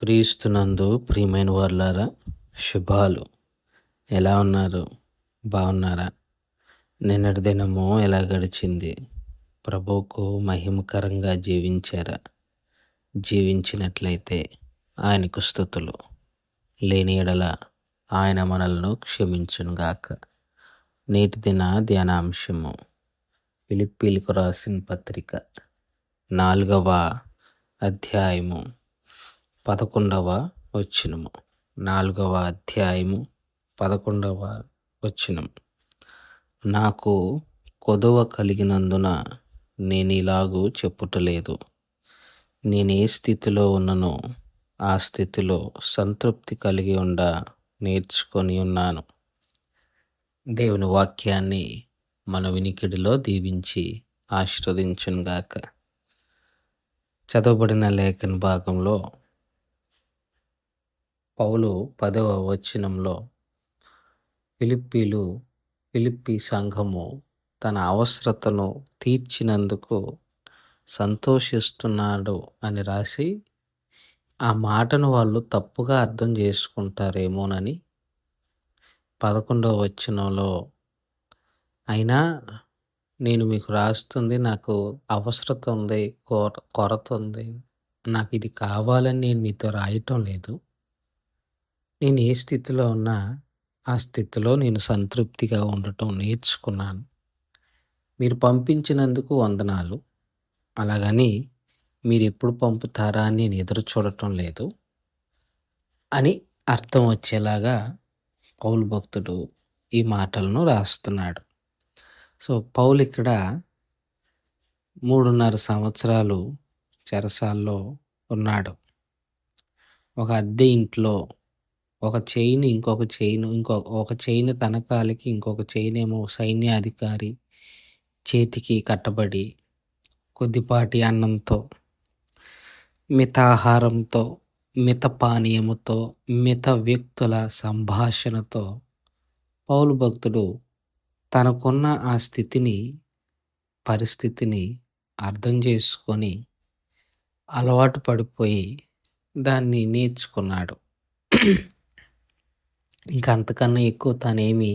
క్రీస్తునందు ప్రియమైన వారులారా, శుభాలు. ఎలా ఉన్నారు? బాగున్నారా? నిన్నటి దినము ఎలా గడిచింది? ప్రభువుకు మహిమకరంగా జీవించారా? జీవించినట్లయితే ఆయనకు స్తుతులు. లేని ఎడల ఆయన మనలను క్షమించునుగాక. నేటి దిన ధ్యానాంశము ఫిలిప్పీలకు రాసిన పత్రిక 4వ అధ్యాయము 11వ వచనము. 4వ అధ్యాయము 11వ వచనం. నాకు కొదువ కలిగినందున నేనిలాగు చెప్పుటలేదు. నేనే స్థితిలో ఉన్ననో ఆ స్థితిలో సంతృప్తి కలిగి నేర్చుకొని ఉన్నాను. దేవుని వాక్యాన్ని మన వినికిడిలో దీవించి ఆశీర్వదించునుగాక. చదవబడిన లేఖన భాగంలో పౌలు 10వ వచనంలో ఫిలిప్పీ సంఘము తన అవసరతను తీర్చినందుకు సంతోషిస్తున్నాడు అని రాసి, ఆ మాటను వాళ్ళు తప్పుగా అర్థం చేసుకుంటారేమోనని 11వ వచనంలో, అయినా నేను మీకు రాస్తుంది, నాకు అవసరత ఉంది, కొరత ఉంది, నాకు ఇది కావాలని నేను మీతో రాయటం లేదు. నేను ఏ స్థితిలో ఉన్నా ఆ స్థితిలో నేను సంతృప్తిగా ఉండటం నేర్చుకున్నాను. మీరు పంపించినందుకు వందనాలు. అలాగని మీరు ఎప్పుడు పంపుతారా అని నేను ఎదురు చూడటం లేదు అని అర్థం వచ్చేలాగా పౌలు భక్తుడు ఈ మాటలను రాస్తున్నాడు. సో పౌలు ఇక్కడ 3.5 సంవత్సరాలు చెరసాల్లో ఉన్నాడు. ఒక అద్దె ఇంట్లో ఒక చైన్ ఒక చైన్ తన కాలికి, ఇంకొక చైన్ ఏమో సైన్యాధికారి చేతికి కట్టబడి, కొద్దిపాటి అన్నంతో, మితాహారంతో, మిత పానీయముతో, మిత వ్యక్తుల సంభాషణతో పౌలు భక్తుడు తనకున్న ఆ పరిస్థితిని అర్థం చేసుకొని అలవాటు పడిపోయి దాన్ని నేర్చుకున్నాడు. ఇంకా అంతకన్నా ఎక్కువ తనేమీ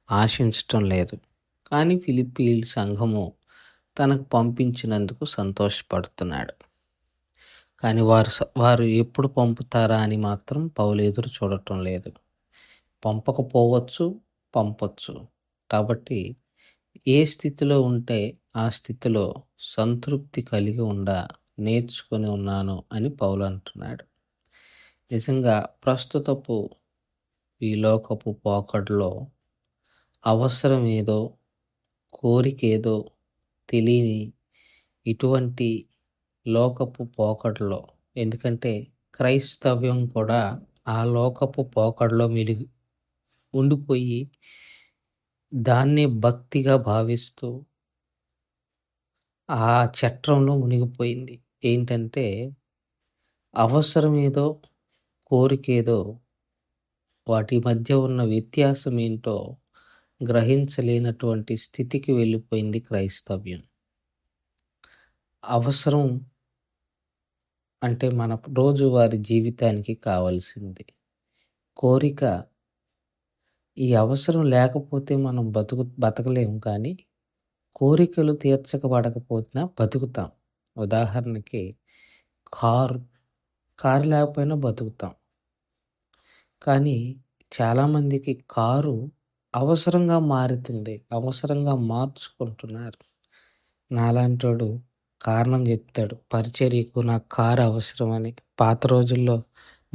ఆశించటం లేదు. కానీ ఫిలిప్పీ సంఘము తనకు పంపించినందుకు సంతోషపడుతున్నాడు. కానీ వారు ఎప్పుడు పంపుతారా అని మాత్రం పౌలు ఎదురు చూడటం లేదు. పంపకపోవచ్చు, పంపొచ్చు. కాబట్టి ఏ స్థితిలో ఉంటే ఆ స్థితిలో సంతృప్తి కలిగి నేర్చుకొని ఉన్నాను అని పౌలు అంటున్నాడు. నిజంగా ప్రస్తుతపు ఈ లోకపు పోకడలో అవసరం ఏదో, కోరికేదో తెలియని ఇటువంటి లోకపు పోకడలో, ఎందుకంటే క్రైస్తవ్యం కూడా ఆ లోకపు పోకడలో ఉండిపోయి దాన్నే భక్తిగా భావిస్తూ ఆ చట్రంలో మునిగిపోయింది. ఏంటంటే అవసరం ఏదో, కోరికేదో, వాటి మధ్య ఉన్న వ్యత్యాసం ఏంటో గ్రహించలేనటువంటి స్థితికి వెళ్ళిపోయింది క్రైస్తవ్యం. అవసరం అంటే మన రోజువారి జీవితానికి కావాల్సింది. కోరిక, ఈ అవసరం లేకపోతే మనం బతకలేము, కానీ కోరికలు తీర్చకబడకపోయినా బతుకుతాం. ఉదాహరణకి కారు లేకపోయినా బతుకుతాం. కానీ చాలామందికి కారు అవసరంగా మారుతుంది, అవసరంగా మార్చుకుంటున్నారు. నాలాంటోడు కారణం చెప్తాడు, పరిచర్యకు నాకు కారు అవసరమని. పాత రోజుల్లో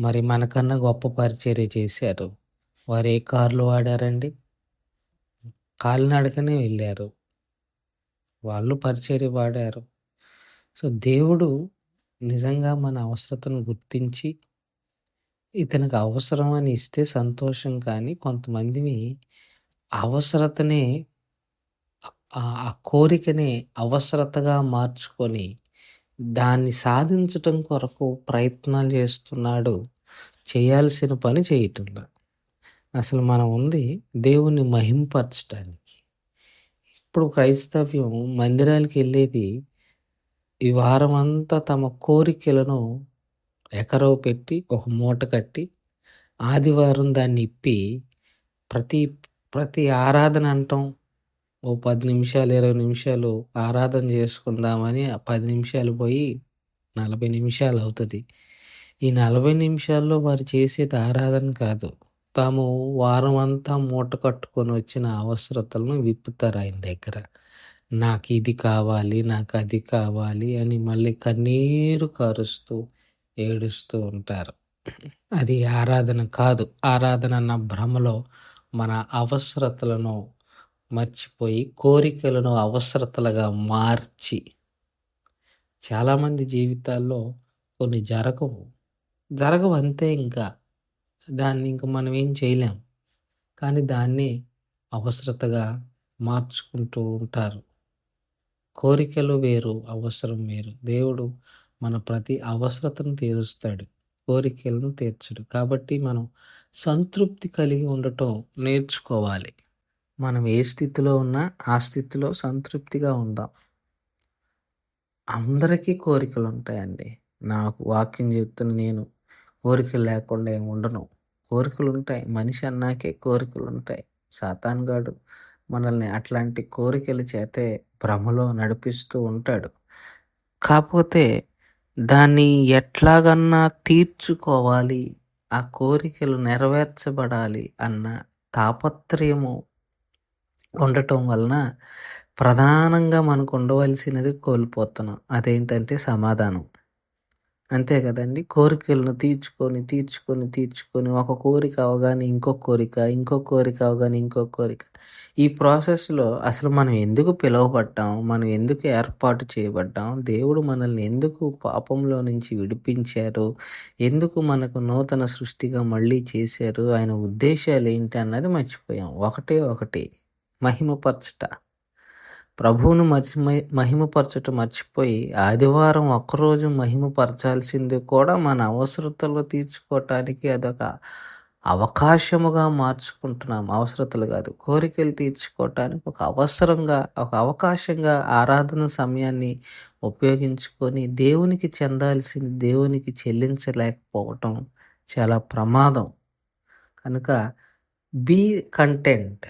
మరి మనకన్నా గొప్ప పరిచర్య చేశారు. వారు ఏ కార్లు వాడారండి? కాలినడకనే వెళ్ళారు, వాళ్ళు పరిచర్య వాడారు. సో దేవుడు నిజంగా మన అవసరతను గుర్తించి ఇతనికి అవసరం అని ఇస్తే సంతోషం. కానీ కొంతమందిని అవసరతనే, ఆ కోరికనే అవసరతగా మార్చుకొని దాన్ని సాధించటం కొరకు ప్రయత్నాలు చేస్తున్నాడు, చేయాల్సిన పని చేయటంలా. అసలు మనం ఉంది దేవుణ్ణి మహింపరచటానికి. ఇప్పుడు క్రైస్తవ్యం మందిరాలకు వెళ్ళేది ఈ వారం అంతా తమ కోరికలను ఎకరవ పెట్టి ఒక మూట కట్టి ఆదివారం దాన్ని ఇప్పి ప్రతి ప్రతి ఆరాధన అంటాం. ఓ 10 నిమిషాలు, 20 నిమిషాలు ఆరాధన చేసుకుందామని ఆ 10 నిమిషాలు పోయి 40 నిమిషాలు అవుతది. ఈ 40 నిమిషాల్లో వారు చేసేది ఆరాధన కాదు. తాము వారమంతా మూట కట్టుకొని వచ్చిన అవసరతలను విప్పుతారు ఆయన దగ్గర. నాకిది కావాలి, నాకది కావాలి అని మళ్ళీ కన్నీరు కారుస్తూ, ఏడుస్తూ ఉంటారు. అది ఆరాధన కాదు. ఆరాధన అన్న భ్రమలో మన అవసరతలను మర్చిపోయి, కోరికలను అవసరతలుగా మార్చి, చాలామంది జీవితాల్లో కొన్ని జరగవు. జరగవంతే ఇంకా. దాన్ని ఇంక మనం ఏం చేయలేం. కానీ దాన్ని అవసరతగా మార్చుకుంటూ ఉంటారు. కోరికలు వేరు, అవసరం వేరు. దేవుడు మన ప్రతి అవసరతను తీరుస్తాడు. కోరికలను తీర్చడు. కాబట్టి మనం సంతృప్తి కలిగి ఉండటం నేర్చుకోవాలి. మనం ఏ స్థితిలో ఉన్నా ఆ స్థితిలో సంతృప్తిగా ఉందాం. అందరికీ కోరికలుంటాయండి. నాకు వాక్యం చెప్తున్న నేను కోరికలు లేకుండా ఏమి ఉండను. కోరికలుంటాయి. మనిషి అన్నాకే కోరికలుంటాయి. సాతానుగాడు మనల్ని అట్లాంటి కోరికల చేతే భ్రమలో నడిపిస్తూ ఉంటాడు. కాపోతే దాన్ని ఎట్లాగన్నా తీర్చుకోవాలి, ఆ కోరికలు నెరవేర్చబడాలి అన్న తాపత్రయము ఉండటం వలన ప్రధానంగా మనకు ఉండవలసినది కోల్పోతున్నాం. అదేంటంటే సమాధానం. అంతే కదండీ! కోరికలను తీర్చుకొని ఒక కోరిక అవగానే ఇంకో కోరిక, ఇంకో కోరిక అవగానే ఇంకో కోరిక. ఈ ప్రాసెస్‌లో అసలు మనం ఎందుకు పిలువబడ్డాం? మనం ఎందుకు ఏర్పాటు చేయబడ్డాం? దేవుడు మనల్ని ఎందుకు పాపంలో నుంచి విడిపించారు? ఎందుకు మనకు నూతన సృష్టిగా మళ్ళీ చేశారు? ఆయన ఉద్దేశాలేంటి అన్నది మర్చిపోయాం. ఒకటే ఒకటి మహిమపరచుట. ప్రభువును మహిమపరచుట మర్చిపోయి ఆదివారం ఒక్కరోజు మహిమపరచాల్సింది కూడా మన అవసరతలు తీర్చుకోవటానికి అదొక అవకాశముగా మార్చుకుంటున్నాం. అవసరతలు కాదు, కోరికలు తీర్చుకోవటానికి ఒక అవసరంగా, ఒక అవకాశంగా ఆరాధన సమయాన్ని ఉపయోగించుకొని దేవునికి చెందాల్సింది దేవునికి చెల్లించలేకపోవటం చాలా ప్రమాదం. కనుక బీ కంటెంట్.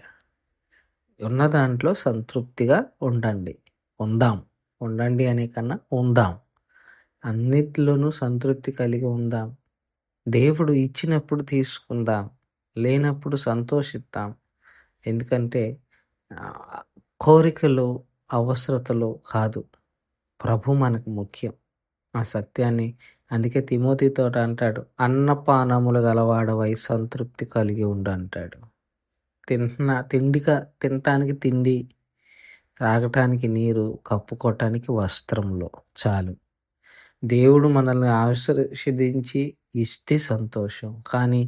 ఉన్న దాంట్లో సంతృప్తిగా ఉండండి. ఉండండి అనే కన్నా ఉందాం. అన్నిట్లోనూ సంతృప్తి కలిగి ఉందాం. దేవుడు ఇచ్చినప్పుడు తీసుకుందాం. లేనప్పుడు సంతోషిద్దాం. ఎందుకంటే కోరికలు, అవసరతలు కాదు. ప్రభు మనకు ముఖ్యం. ఆ సత్యాన్ని అందుకే తిమోతితో అంటాడు, అన్నపానములు గలవాడవై సంతృప్తి కలిగి ఉండు అంటాడు. తినటానికి తిండి, త్రాగటానికి నీరు, కప్పుకోవటానికి వస్త్రములు చాలు. దేవుడు మనల్ని ఆశీర్వదించి ఇస్తే సంతోషం. కానీ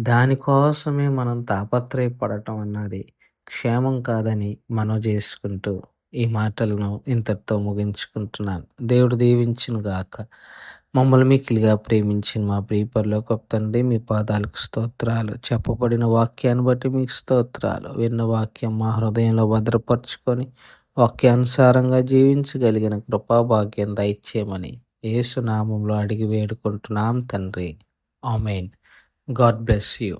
దానికోసమే మనం తాపత్రయపడటం అన్నది క్షేమం కాదని మనవి చేసుకుంటూ ఈ మాటలను ఇంతటితో ముగించుకుంటున్నాను. దేవుడు దీవించునుగాక. మమ్మల్ని మిక్కిలిగా ప్రేమించిన మా ప్రియ పరలోకపు తండ్రి, మీ పాదాలకు స్తోత్రాలు. చెప్పబడిన వాక్యాన్ని బట్టి మీకు స్తోత్రాలు. విన్న వాక్యం మా హృదయంలో భద్రపరుచుకొని వాక్యానుసారంగా జీవించగలిగిన కృపాభాగ్యం దయచేయమని యేసు నామంలో అడిగి వేడుకుంటున్నాం తండ్రి. ఆమెన్. God bless you.